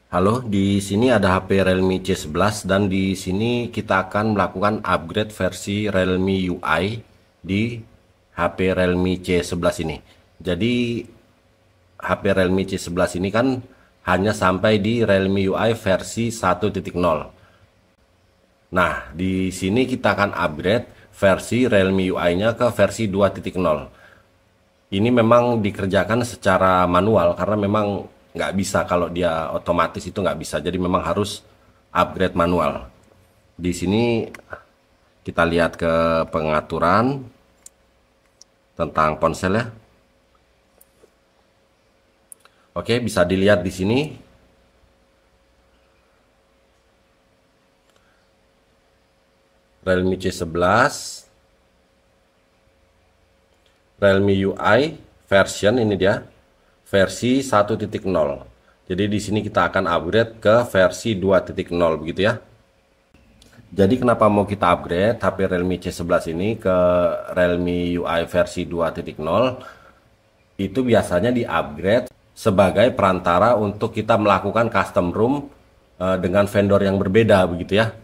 Halo, di sini ada HP Realme C11 dan di sini kita akan melakukan upgrade versi Realme UI di HP Realme C11 ini. Jadi HP Realme C11 ini kan hanya sampai di Realme UI versi 1.0. Nah, di sini kita akan upgrade versi Realme UI-nya ke versi 2.0. Ini memang dikerjakan secara manual karena memang nggak bisa kalau dia otomatis itu nggak bisa. Jadi memang harus upgrade manual. Di sini kita lihat ke pengaturan tentang ponsel ya. Oke, bisa dilihat di sini. Realme C11, Realme UI version ini dia, versi 1.0. Jadi di sini kita akan upgrade ke versi 2.0 begitu ya. Jadi kenapa mau kita upgrade HP Realme C11 ini ke Realme UI versi 2.0? Itu biasanya di-upgrade sebagai perantara untuk kita melakukan custom ROM dengan vendor yang berbeda begitu ya.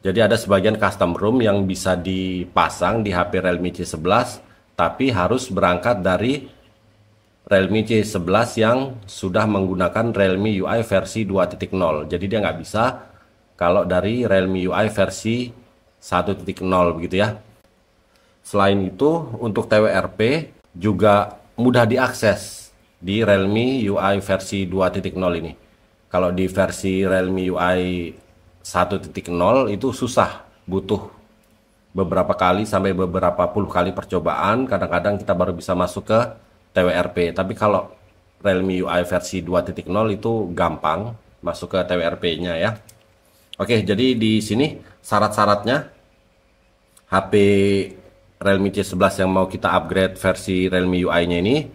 Jadi ada sebagian custom ROM yang bisa dipasang di HP Realme C11, tapi harus berangkat dari Realme C11 yang sudah menggunakan Realme UI versi 2.0. Jadi dia nggak bisa kalau dari Realme UI versi 1.0 begitu ya. Selain itu untuk TWRP juga mudah diakses di Realme UI versi 2.0 ini. Kalau di versi Realme UI 1.0 itu susah, butuh beberapa kali sampai beberapa puluh kali percobaan, kadang-kadang kita baru bisa masuk ke TWRP. Tapi kalau Realme UI versi 2.0 itu gampang masuk ke TWRP-nya ya. Oke, jadi di sini syarat-syaratnya HP Realme C11 yang mau kita upgrade versi Realme UI-nya ini,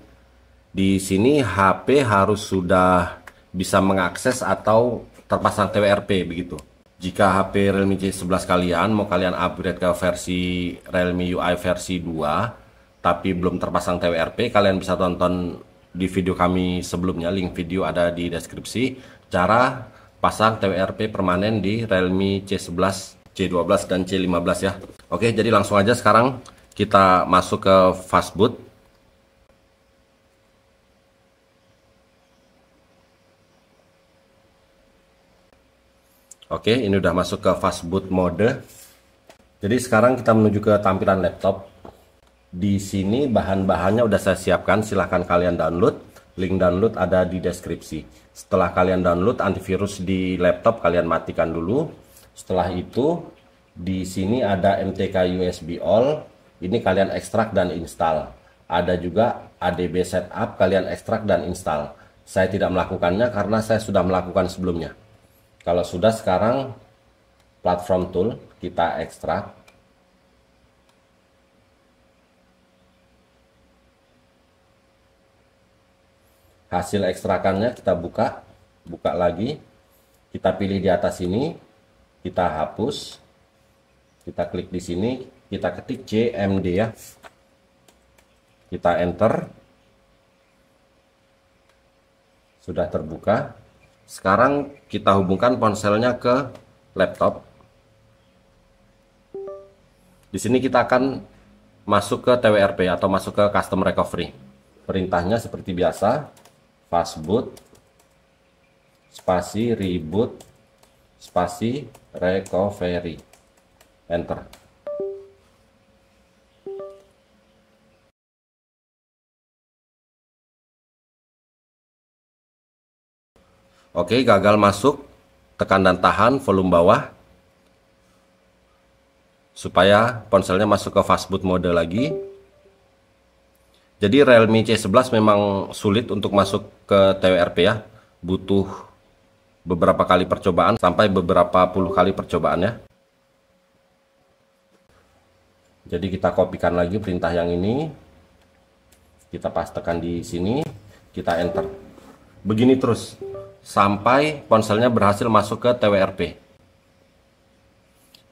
di sini HP harus sudah bisa mengakses atau terpasang TWRP begitu. Jika HP Realme C11 kalian mau kalian upgrade ke versi Realme UI versi 2 tapi belum terpasang TWRP, kalian bisa tonton di video kami sebelumnya, link video ada di deskripsi, cara pasang TWRP permanen di Realme C11, C12 dan C15 ya. Oke, jadi langsung aja sekarang kita masuk ke fastboot. Oke, ini udah masuk ke fastboot mode. Jadi sekarang kita menuju ke tampilan laptop. Di sini bahan-bahannya udah saya siapkan, silahkan kalian download. Link download ada di deskripsi. Setelah kalian download antivirus di laptop, kalian matikan dulu. Setelah itu, di sini ada MTK USB All. Ini kalian ekstrak dan install. Ada juga ADB setup, kalian ekstrak dan install. Saya tidak melakukannya karena saya sudah melakukan sebelumnya. Kalau sudah, sekarang platform tool kita ekstrak. Hasil ekstrakannya kita buka lagi. Kita pilih di atas ini, kita hapus. Kita klik di sini, kita ketik CMD ya. Kita enter. Sudah terbuka. Sekarang kita hubungkan ponselnya ke laptop. Di sini kita akan masuk ke TWRP atau masuk ke custom recovery. Perintahnya seperti biasa, fastboot, spasi reboot, spasi recovery, enter. Oke, gagal masuk, tekan dan tahan volume bawah supaya ponselnya masuk ke fastboot mode lagi. Jadi Realme C11 memang sulit untuk masuk ke TWRP ya, butuh beberapa kali percobaan sampai beberapa puluh kali percobaan ya. Jadi kita kopikan lagi perintah yang ini, kita pastekan di sini, kita enter. Begini terus sampai ponselnya berhasil masuk ke TWRP.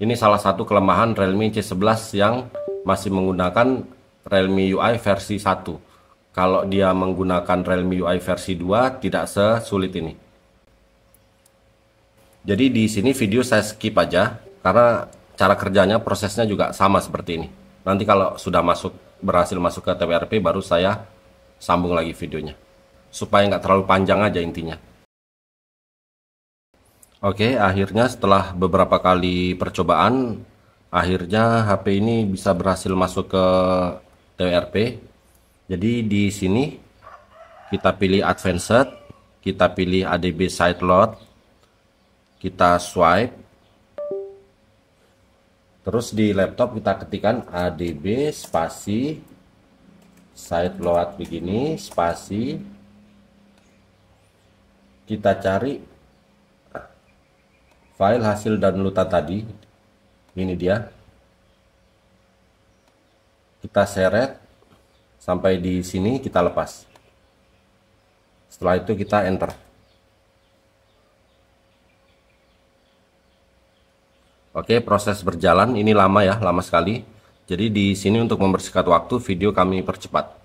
Ini salah satu kelemahan Realme C11 yang masih menggunakan Realme UI versi 1. Kalau dia menggunakan Realme UI versi 2 tidak sesulit ini. Jadi di sini video saya skip aja karena cara kerjanya prosesnya juga sama seperti ini. Nanti kalau sudah berhasil masuk ke TWRP baru saya sambung lagi videonya. Supaya nggak terlalu panjang aja intinya. Oke, akhirnya setelah beberapa kali percobaan, akhirnya HP ini bisa berhasil masuk ke TWRP. Jadi di sini kita pilih Advanced, kita pilih ADB Sideload, kita swipe, terus di laptop kita ketikkan ADB spasi Sideload begini, spasi, kita cari file hasil downloadan tadi. Ini dia, kita seret sampai di sini, kita lepas. Setelah itu kita enter. Oke, proses berjalan ini lama ya, lama sekali. Jadi di sini untuk mempersingkat waktu, video kami percepat.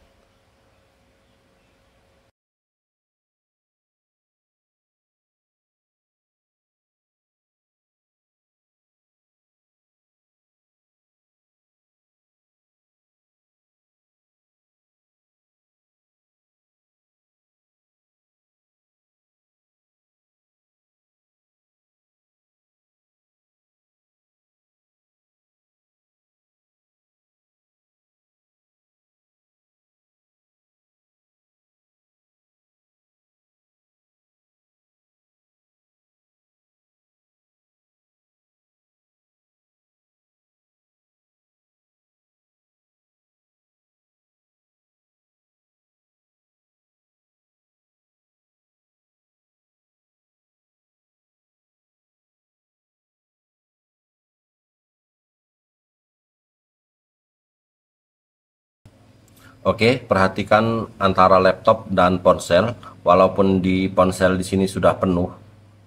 Oke, perhatikan antara laptop dan ponsel. Walaupun di ponsel di sini sudah penuh,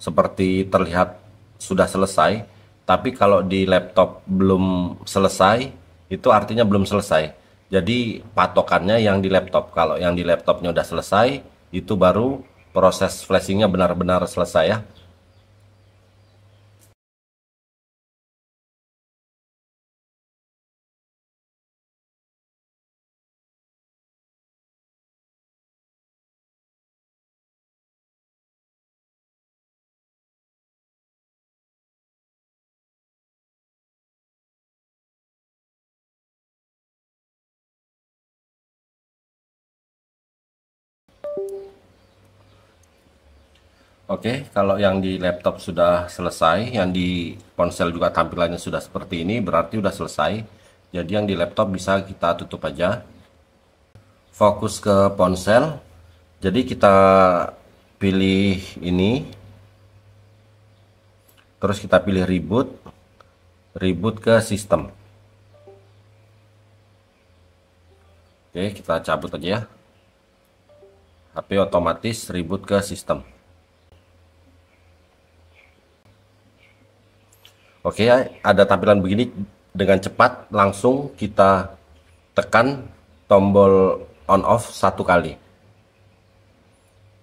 seperti terlihat sudah selesai, tapi kalau di laptop belum selesai, itu artinya belum selesai. Jadi patokannya yang di laptop. Kalau yang di laptopnya udah selesai, itu baru proses flashingnya benar-benar selesai ya. Oke, kalau yang di laptop sudah selesai, yang di ponsel juga tampilannya sudah seperti ini, berarti sudah selesai. Jadi yang di laptop bisa kita tutup aja. Fokus ke ponsel. Jadi kita pilih ini. Terus kita pilih reboot. Reboot ke sistem. Oke, kita cabut aja ya. HP otomatis reboot ke sistem. Oke, ada tampilan begini. Dengan cepat langsung kita tekan tombol on off satu kali.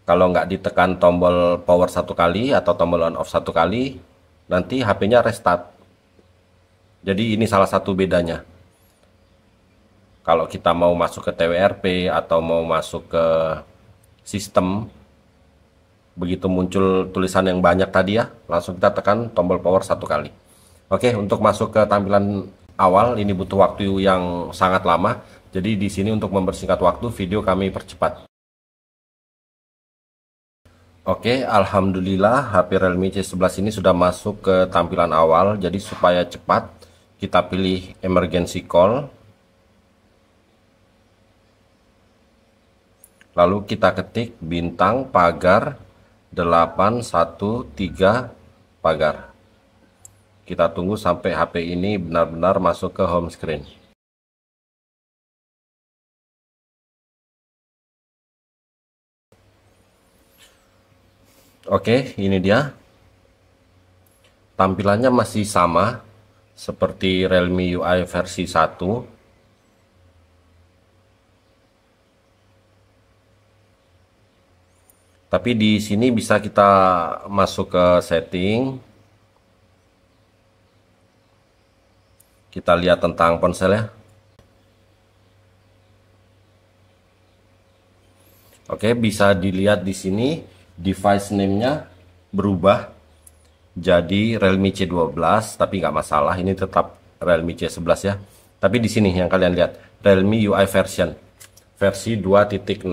Kalau nggak ditekan tombol power satu kali atau tombol on off satu kali, nanti HP-nya restart. Jadi ini salah satu bedanya. Kalau kita mau masuk ke TWRP atau mau masuk ke sistem, begitu muncul tulisan yang banyak tadi ya, langsung kita tekan tombol power satu kali. Oke, untuk masuk ke tampilan awal ini butuh waktu yang sangat lama. Jadi di sini untuk mempersingkat waktu, video kami percepat. Oke, alhamdulillah HP Realme C11 ini sudah masuk ke tampilan awal. Jadi supaya cepat, kita pilih emergency call. Lalu kita ketik bintang pagar 813 pagar. Kita tunggu sampai HP ini benar-benar masuk ke home screen. Oke, ini dia. Tampilannya masih sama seperti Realme UI versi 1. Tapi di sini bisa kita masuk ke setting. Kita lihat tentang ponsel ya. Oke, bisa dilihat di sini device name-nya berubah jadi Realme C12, tapi nggak masalah, ini tetap Realme C11 ya. Tapi di sini yang kalian lihat Realme UI versi 2.0.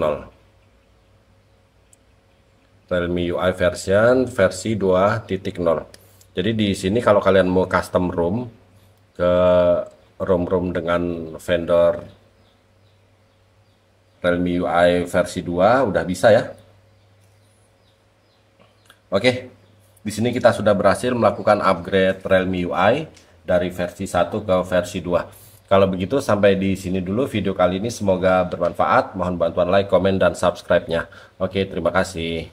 Realme UI versi 2.0. Jadi di sini kalau kalian mau custom ROM ke ROM dengan vendor Realme UI versi 2 udah bisa ya. Oke, di sini kita sudah berhasil melakukan upgrade Realme UI dari versi 1 ke versi 2. Kalau begitu sampai di sini dulu video kali ini, semoga bermanfaat. Mohon bantuan like, komen, dan subscribe-nya. Oke, terima kasih.